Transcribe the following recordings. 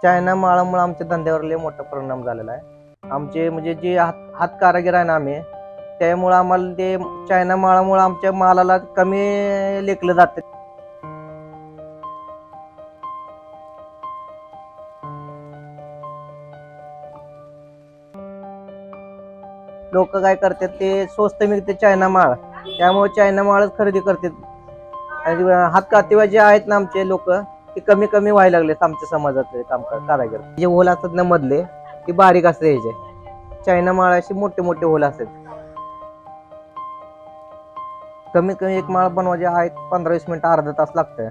China माळामुळे आमच्या धंद्यावर लय मोठा परिणाम झालेला आहे. आमचे म्हणजे जे हात कारागीर आहे ना आम्ही, त्यामुळे आम्हाला ते चायना माळामुळे आमच्या मालाला कमी लेखलं जातं. लोक काय करतात ते स्वस्त मिळते चायना माळ, त्यामुळे चायना माळच खरेदी करतात. आणि हात कातेवा जे आहेत ना आमचे लोक, ते कमी कमी व्हायला लागलेत आमच्या समाजातले काम कारागीर. जे होल असतात ना मधले, ते बारीक असते. याचे चायना माळाचे मोठे मोठे होल असतात. कमीत कमी एक माळ बनवायचे आहे 15-20 मिनिटं, अर्धा तास लागतं.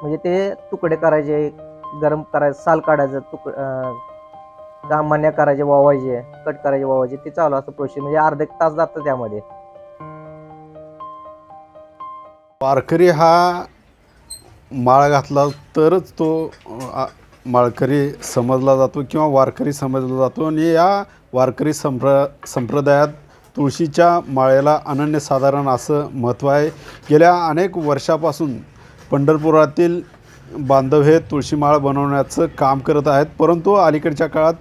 म्हणजे ते तुकडे करायचे, गरम करायचं, साल काढायचं, मण्या करायचे, वावायचे, कट करायचे, वावायचे, ते चालू असतं प्रोसेस. म्हणजे अर्धा एक तास जातं त्यामध्ये. वारकरी हा माळ घातला तरच तो माळकरी समजला जातो किंवा वारकरी समजला जातो. आणि या वारकरी संप्रदायात तुळशीच्या माळेला अनन्यसाधारण असं महत्त्व आहे. गेल्या अनेक वर्षापासून पंढरपुरातील बांधव हे तुळशी माळ बनवण्याचं काम करत आहेत. परंतु अलीकडच्या काळात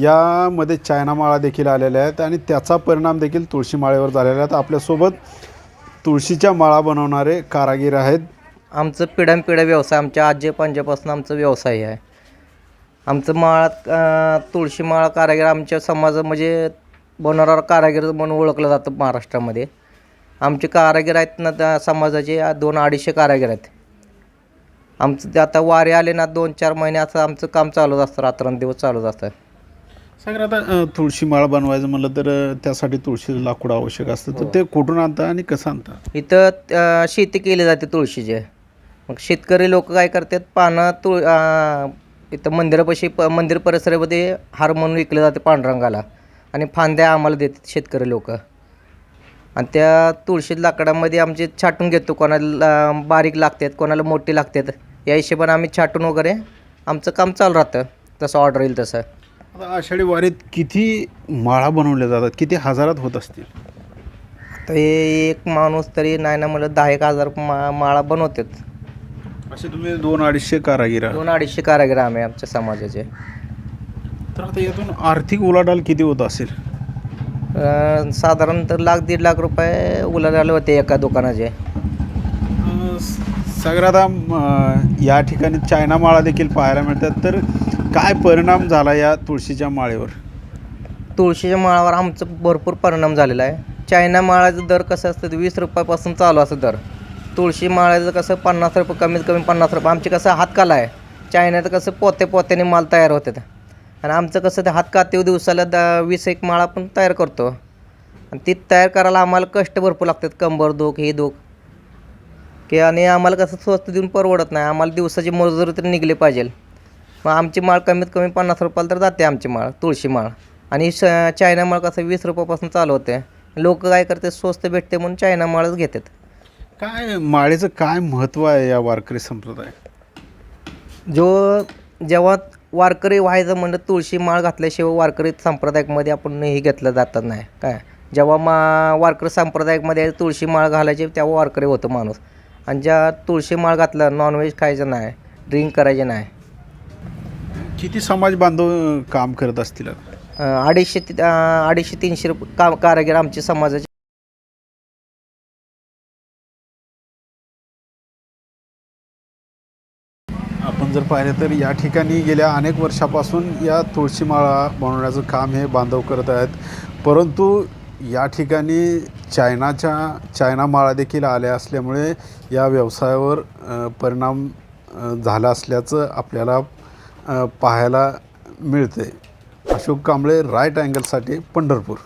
यामध्ये चायना माळा देखील आलेल्या आहेत आणि त्याचा परिणाम देखील तुळशी माळेवर झालेला आहे. आपल्यासोबत तुळशीच्या माळा बनवणारे कारागीर आहेत. आमचं पिढ्यानपिढ्या व्यवसाय, आमच्या आजी पंजापासून आमचा व्यवसाय आहे. आमचं माळा तुळशी माळा कारागीर आमच्या समाज म्हणजे बनवणारा कारागीर म्हणून ओळखलं जातं महाराष्ट्रामध्ये. आमचे कारागीर आहेत ना, त्या समाजाचे 200-250 कारागीर आहेत. आमचं ते आता वारे आले ना 2-4 महिने असं आमचं काम चालूच असतं, रात्रंदिवस चालूच असतं. सगळं आता तुळशी माळ बनवायचं म्हटलं तर त्यासाठी तुळशी लाकूड आवश्यक असतं. तर ते कुठून आणता आणि कसं आणता? इथं शेती केली जाते तुळशीचे. मग शेतकरी लोक काय करतात, पानं इथं मंदिरापाशी मंदिर परिसरामध्ये हार म्हणून विकले जाते पांडुरंगाला, आणि फांद्या आम्हाला देतात शेतकरी लोक. आणि त्या तुळशी लाकडामध्ये आमचे छाटून घेतो, कोणाला बारीक लागतात, कोणाला मोठी लागतात. या हिशोबाने आम्ही छाटून वगैरे आमचं काम चालू राहतं, जसं ऑर्डर येईल तसं. आता आषाढी वारीत किती माळा बनवल्या जातात? किती हजारात होत असतील? तर एक माणूस तरी नाही ना म्हणलं 10,000 माळा बनवतात. असे तुम्ही 200-250 कारागीर आहात? 200-250 कारागीर आम्ही आमच्या समाजाचे. तर आता यातून आर्थिक उलाढाल किती होत असेल? साधारणतः 1-1.5 लाख रुपये उलाढाल होते एका दुकानाचे. सगळ्यात या ठिकाणी चायना माळा देखील पाहायला मिळतात. तर काय परिणाम झाला या तुळशीच्या माळेवर? तुळशीच्या माळावर आमचं भरपूर परिणाम झालेला आहे. चायना माळाचं दर कसं असतं, 20 रुपयापासून चालू असं दर. तुळशी माळाचं कसं 50 रुपये, कमीत कमी 50 रुपये. आमची कसं हातकाला आहे, चायनाचं कसं पोत्याने माल तयार होतात. आणि आमचं कसं ते हातकाते दिवसाला 20-1 माळा पण तयार करतो. आणि ती तयार करायला आम्हाला कष्ट भरपूर लागतात, कंबर दुख हे दुख की. आणि आम्हाला कसं स्वस्त देऊन परवडत नाही, आम्हाला दिवसाची मजुरी तरी निघली पाहिजे. मग आमची माळ कमीत कमी 50 रुपयाला तर जाते आमची माळ, तुळशी माळ. आणि चायना माळ कसं 20 रुपयापासून चालू होते. लोक काय करते, स्वस्त भेटते म्हणून चायना माळच घेतात. काय माळेचं काय महत्त्व आहे या वारकरी संप्रदायात? जेव्हा वारकरी व्हायचं म्हणलं, तुळशी माळ घातल्याशिवाय वारकरी संप्रदायामध्ये आपण हे घेतलं जातात नाही काय. जेव्हा वारकरी संप्रदायामध्ये तुळशी माळ घालायची तेव्हा वारकरी होतो माणूस. आणि ज्या तुळशी माळ घातलं, नॉनव्हेज खायचं नाही, ड्रिंक करायचे नाही. किती समाज बांधव काम करत असतील? 250-300 कारागीर आमच्या समाजाचे. आपण जर पाहिलं तर या ठिकाणी गेल्या अनेक वर्षापासून या तुळशी माळा बनवण्याचं काम हे बांधव करत आहेत. परंतु या ठिकाणी चायना माळा देखील आल्या असल्यामुळे या व्यवसायावर परिणाम झाला असल्याचं आपल्याला पाहायला मिळते. अशोक कांबळे, राईट अँगलसाठी, पंढरपूर.